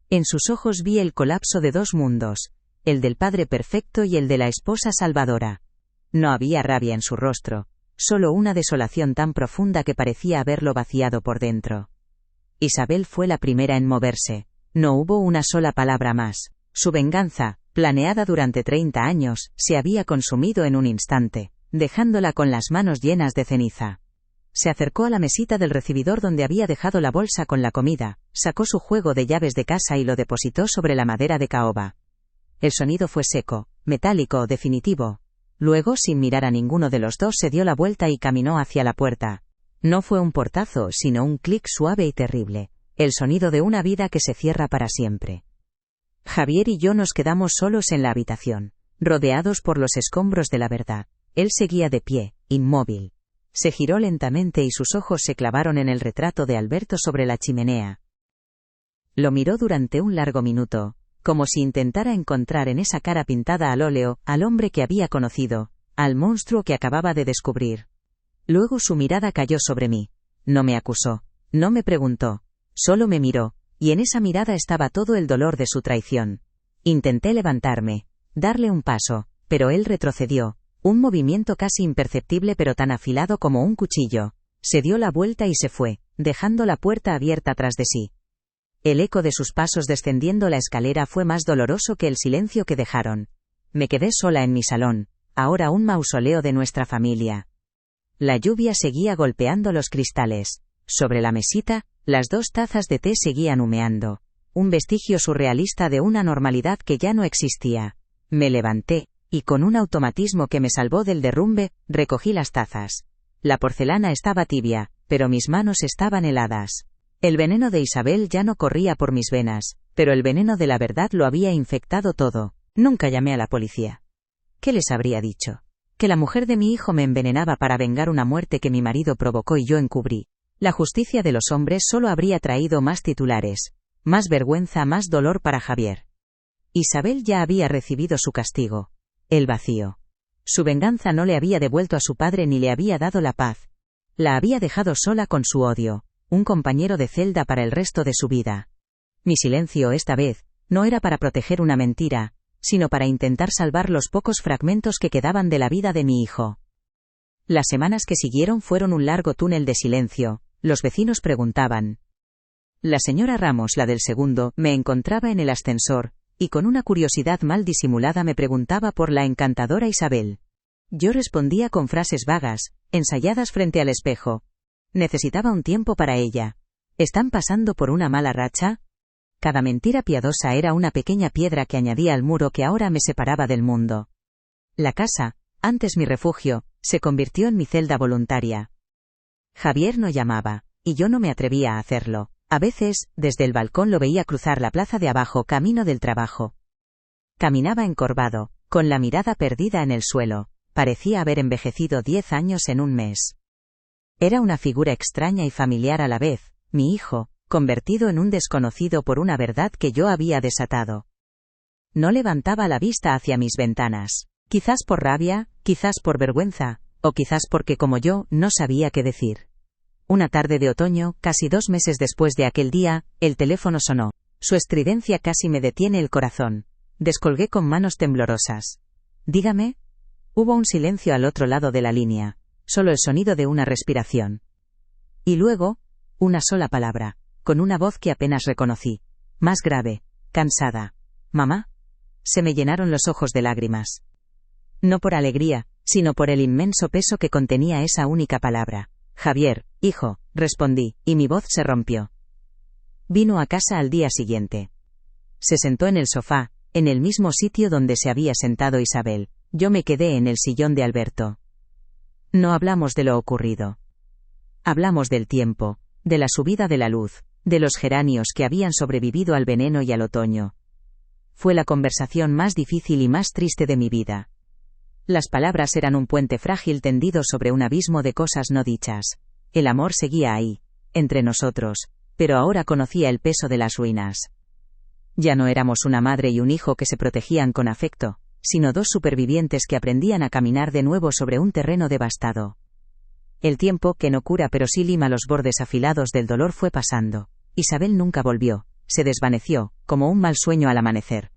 En sus ojos vi el colapso de dos mundos, el del padre perfecto y el de la esposa salvadora. No había rabia en su rostro, solo una desolación tan profunda que parecía haberlo vaciado por dentro. Isabel fue la primera en moverse. No hubo una sola palabra más. Su venganza, planeada durante 30 años, se había consumido en un instante, dejándola con las manos llenas de ceniza. Se acercó a la mesita del recibidor donde había dejado la bolsa con la comida, sacó su juego de llaves de casa y lo depositó sobre la madera de caoba. El sonido fue seco, metálico, definitivo. Luego, sin mirar a ninguno de los dos, se dio la vuelta y caminó hacia la puerta. No fue un portazo, sino un clic suave y terrible. El sonido de una vida que se cierra para siempre. Javier y yo nos quedamos solos en la habitación, rodeados por los escombros de la verdad. Él seguía de pie, inmóvil. Se giró lentamente y sus ojos se clavaron en el retrato de Alberto sobre la chimenea. Lo miró durante un largo minuto, como si intentara encontrar en esa cara pintada al óleo, al hombre que había conocido, al monstruo que acababa de descubrir. Luego su mirada cayó sobre mí. No me acusó, no me preguntó. Solo me miró, y en esa mirada estaba todo el dolor de su traición. Intenté levantarme, darle un paso, pero él retrocedió, un movimiento casi imperceptible pero tan afilado como un cuchillo. Se dio la vuelta y se fue, dejando la puerta abierta tras de sí. El eco de sus pasos descendiendo la escalera fue más doloroso que el silencio que dejaron. Me quedé sola en mi salón, ahora un mausoleo de nuestra familia. La lluvia seguía golpeando los cristales. Sobre la mesita, las 2 tazas de té seguían humeando, un vestigio surrealista de una normalidad que ya no existía. Me levanté, y con un automatismo que me salvó del derrumbe, recogí las tazas. La porcelana estaba tibia, pero mis manos estaban heladas. El veneno de Isabel ya no corría por mis venas, pero el veneno de la verdad lo había infectado todo. Nunca llamé a la policía. ¿Qué les habría dicho? Que la mujer de mi hijo me envenenaba para vengar una muerte que mi marido provocó y yo encubrí. La justicia de los hombres solo habría traído más titulares, más vergüenza, más dolor para Javier. Isabel ya había recibido su castigo. El vacío. Su venganza no le había devuelto a su padre ni le había dado la paz. La había dejado sola con su odio, un compañero de celda para el resto de su vida. Mi silencio esta vez, no era para proteger una mentira, sino para intentar salvar los pocos fragmentos que quedaban de la vida de mi hijo. Las semanas que siguieron fueron un largo túnel de silencio. Los vecinos preguntaban. La señora Ramos, la del segundo, me encontraba en el ascensor, y con una curiosidad mal disimulada me preguntaba por la encantadora Isabel. Yo respondía con frases vagas, ensayadas frente al espejo. Necesitaba un tiempo para ella. ¿Están pasando por una mala racha? Cada mentira piadosa era una pequeña piedra que añadía al muro que ahora me separaba del mundo. La casa, antes mi refugio, se convirtió en mi celda voluntaria. Javier no llamaba, y yo no me atrevía a hacerlo. A veces, desde el balcón lo veía cruzar la plaza de abajo camino del trabajo. Caminaba encorvado, con la mirada perdida en el suelo. Parecía haber envejecido 10 años en un mes. Era una figura extraña y familiar a la vez, mi hijo, convertido en un desconocido por una verdad que yo había desatado. No levantaba la vista hacia mis ventanas, quizás por rabia, quizás por vergüenza, o quizás porque como yo, no sabía qué decir. Una tarde de otoño, casi 2 meses después de aquel día, el teléfono sonó. Su estridencia casi me detiene el corazón. Descolgué con manos temblorosas. «Dígame». Hubo un silencio al otro lado de la línea, solo el sonido de una respiración. Y luego, una sola palabra, con una voz que apenas reconocí, más grave, cansada. «¿Mamá?». Se me llenaron los ojos de lágrimas. No por alegría, sino por el inmenso peso que contenía esa única palabra. «Javier, hijo», respondí, y mi voz se rompió. Vino a casa al día siguiente. Se sentó en el sofá, en el mismo sitio donde se había sentado Isabel. Yo me quedé en el sillón de Alberto. No hablamos de lo ocurrido. Hablamos del tiempo, de la subida de la luz, de los geranios que habían sobrevivido al veneno y al otoño. Fue la conversación más difícil y más triste de mi vida. Las palabras eran un puente frágil tendido sobre un abismo de cosas no dichas. El amor seguía ahí, entre nosotros, pero ahora conocía el peso de las ruinas. Ya no éramos una madre y un hijo que se protegían con afecto, sino 2 supervivientes que aprendían a caminar de nuevo sobre un terreno devastado. El tiempo, que no cura pero sí lima los bordes afilados del dolor, fue pasando. Isabel nunca volvió, se desvaneció, como un mal sueño al amanecer.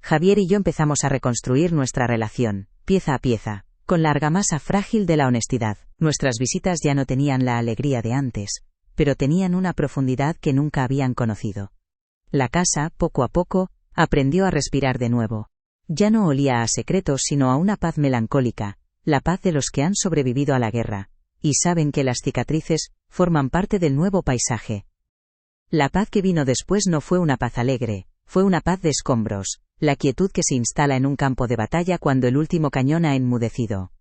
Javier y yo empezamos a reconstruir nuestra relación, pieza a pieza, con la argamasa frágil de la honestidad. Nuestras visitas ya no tenían la alegría de antes, pero tenían una profundidad que nunca habían conocido. La casa, poco a poco, aprendió a respirar de nuevo. Ya no olía a secretos sino a una paz melancólica, la paz de los que han sobrevivido a la guerra, y saben que las cicatrices forman parte del nuevo paisaje. La paz que vino después no fue una paz alegre, fue una paz de escombros, la quietud que se instala en un campo de batalla cuando el último cañón ha enmudecido.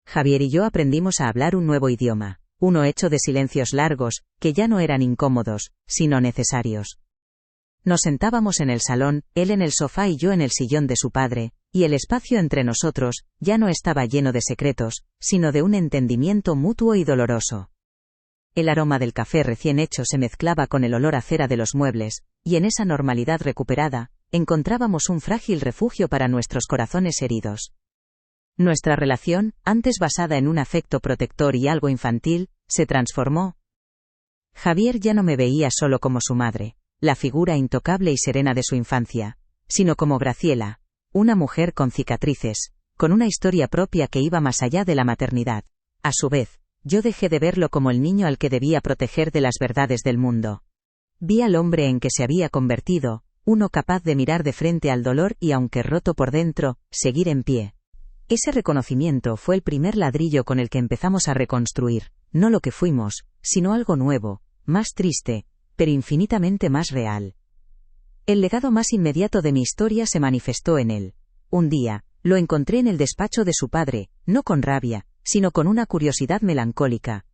Javier y yo aprendimos a hablar un nuevo idioma, uno hecho de silencios largos, que ya no eran incómodos, sino necesarios. Nos sentábamos en el salón, él en el sofá y yo en el sillón de su padre, y el espacio entre nosotros ya no estaba lleno de secretos, sino de un entendimiento mutuo y doloroso. El aroma del café recién hecho se mezclaba con el olor a cera de los muebles, y en esa normalidad recuperada, encontrábamos un frágil refugio para nuestros corazones heridos. Nuestra relación, antes basada en un afecto protector y algo infantil, se transformó. Javier ya no me veía solo como su madre, la figura intocable y serena de su infancia, sino como Graciela, una mujer con cicatrices, con una historia propia que iba más allá de la maternidad. A su vez, yo dejé de verlo como el niño al que debía proteger de las verdades del mundo. Vi al hombre en que se había convertido, uno capaz de mirar de frente al dolor y, aunque roto por dentro, seguir en pie. Ese reconocimiento fue el primer ladrillo con el que empezamos a reconstruir, no lo que fuimos, sino algo nuevo, más triste, pero infinitamente más real. El legado más inmediato de mi historia se manifestó en él. Un día, lo encontré en el despacho de su padre, no con rabia, sino con una curiosidad melancólica.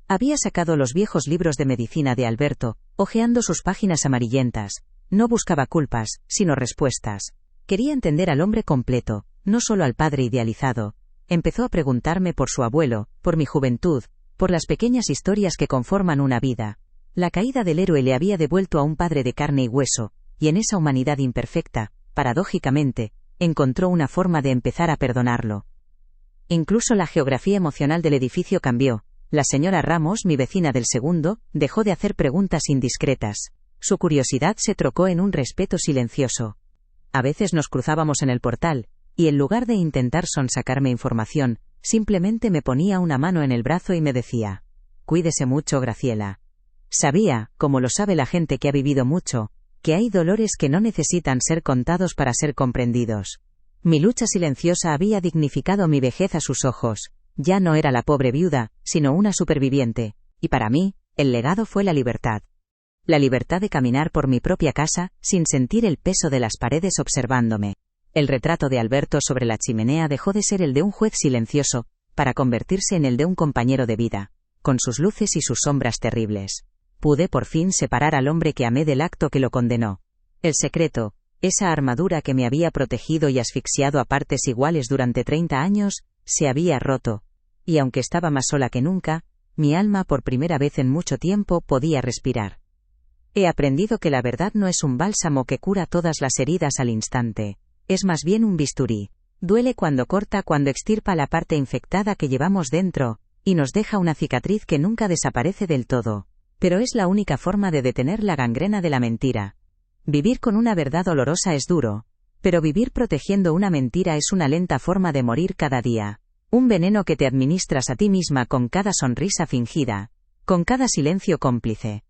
Había sacado los viejos libros de medicina de Alberto, hojeando sus páginas amarillentas. No buscaba culpas, sino respuestas. Quería entender al hombre completo, no solo al padre idealizado. Empezó a preguntarme por su abuelo, por mi juventud, por las pequeñas historias que conforman una vida. La caída del héroe le había devuelto a un padre de carne y hueso, y en esa humanidad imperfecta, paradójicamente, encontró una forma de empezar a perdonarlo. Incluso la geografía emocional del edificio cambió. La señora Ramos, mi vecina del segundo, dejó de hacer preguntas indiscretas. Su curiosidad se trocó en un respeto silencioso. A veces nos cruzábamos en el portal, y en lugar de intentar sonsacarme información, simplemente me ponía una mano en el brazo y me decía: «Cuídese mucho, Graciela». Sabía, como lo sabe la gente que ha vivido mucho, que hay dolores que no necesitan ser contados para ser comprendidos. Mi lucha silenciosa había dignificado mi vejez a sus ojos. Ya no era la pobre viuda, sino una superviviente, y para mí, el legado fue la libertad. La libertad de caminar por mi propia casa, sin sentir el peso de las paredes observándome. El retrato de Alberto sobre la chimenea dejó de ser el de un juez silencioso, para convertirse en el de un compañero de vida, con sus luces y sus sombras terribles. Pude por fin separar al hombre que amé del acto que lo condenó. El secreto, esa armadura que me había protegido y asfixiado a partes iguales durante 30 años, se había roto. Y aunque estaba más sola que nunca, mi alma por primera vez en mucho tiempo podía respirar. He aprendido que la verdad no es un bálsamo que cura todas las heridas al instante. Es más bien un bisturí. Duele cuando corta, cuando extirpa la parte infectada que llevamos dentro, y nos deja una cicatriz que nunca desaparece del todo. Pero es la única forma de detener la gangrena de la mentira. Vivir con una verdad dolorosa es duro, pero vivir protegiendo una mentira es una lenta forma de morir cada día. Un veneno que te administras a ti misma con cada sonrisa fingida, con cada silencio cómplice.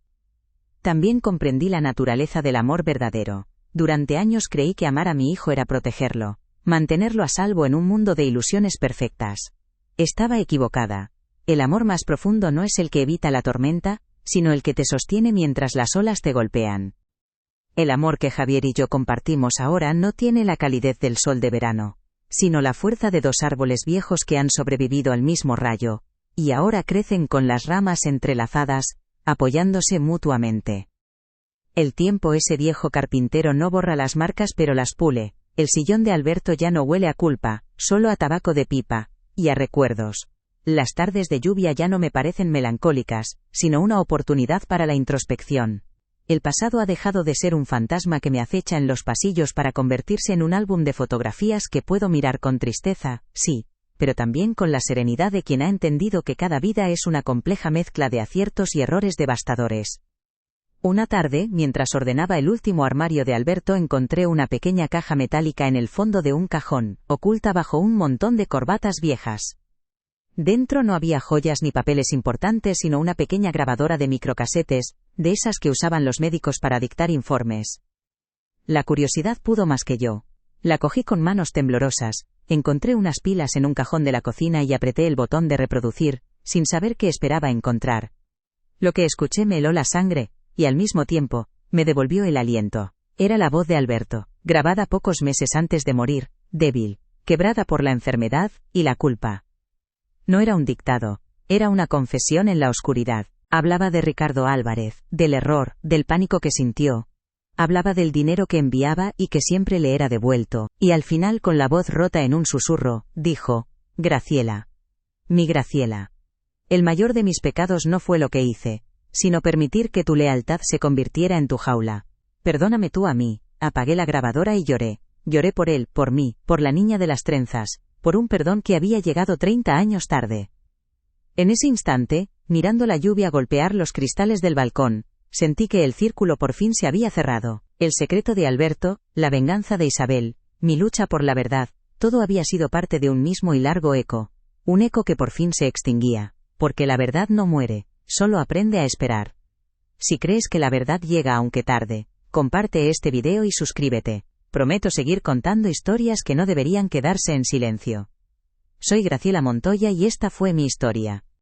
También comprendí la naturaleza del amor verdadero. Durante años creí que amar a mi hijo era protegerlo, mantenerlo a salvo en un mundo de ilusiones perfectas. Estaba equivocada. El amor más profundo no es el que evita la tormenta, sino el que te sostiene mientras las olas te golpean. El amor que Javier y yo compartimos ahora no tiene la calidez del sol de verano, sino la fuerza de dos árboles viejos que han sobrevivido al mismo rayo, y ahora crecen con las ramas entrelazadas, apoyándose mutuamente. El tiempo, ese viejo carpintero, no borra las marcas pero las pule. El sillón de Alberto ya no huele a culpa, solo a tabaco de pipa, y a recuerdos. Las tardes de lluvia ya no me parecen melancólicas, sino una oportunidad para la introspección. El pasado ha dejado de ser un fantasma que me acecha en los pasillos para convertirse en un álbum de fotografías que puedo mirar con tristeza, sí, pero también con la serenidad de quien ha entendido que cada vida es una compleja mezcla de aciertos y errores devastadores. Una tarde, mientras ordenaba el último armario de Alberto, encontré una pequeña caja metálica en el fondo de un cajón, oculta bajo un montón de corbatas viejas. Dentro no había joyas ni papeles importantes, sino una pequeña grabadora de microcasetes, de esas que usaban los médicos para dictar informes. La curiosidad pudo más que yo. La cogí con manos temblorosas, encontré unas pilas en un cajón de la cocina y apreté el botón de reproducir, sin saber qué esperaba encontrar. Lo que escuché me heló la sangre, y al mismo tiempo, me devolvió el aliento. Era la voz de Alberto, grabada pocos meses antes de morir, débil, quebrada por la enfermedad y la culpa. No era un dictado, era una confesión en la oscuridad. Hablaba de Ricardo Álvarez, del error, del pánico que sintió. Hablaba del dinero que enviaba y que siempre le era devuelto, y al final, con la voz rota en un susurro, dijo: Graciela. Mi Graciela. El mayor de mis pecados no fue lo que hice, sino permitir que tu lealtad se convirtiera en tu jaula. Perdóname tú a mí. Apagué la grabadora y lloré. Lloré por él, por mí, por la niña de las trenzas, por un perdón que había llegado 30 años tarde. En ese instante, mirando la lluvia golpear los cristales del balcón, sentí que el círculo por fin se había cerrado. El secreto de Alberto, la venganza de Isabel, mi lucha por la verdad, todo había sido parte de un mismo y largo eco. Un eco que por fin se extinguía. Porque la verdad no muere, solo aprende a esperar. Si crees que la verdad llega aunque tarde, comparte este video y suscríbete. Prometo seguir contando historias que no deberían quedarse en silencio. Soy Graciela Montoya y esta fue mi historia.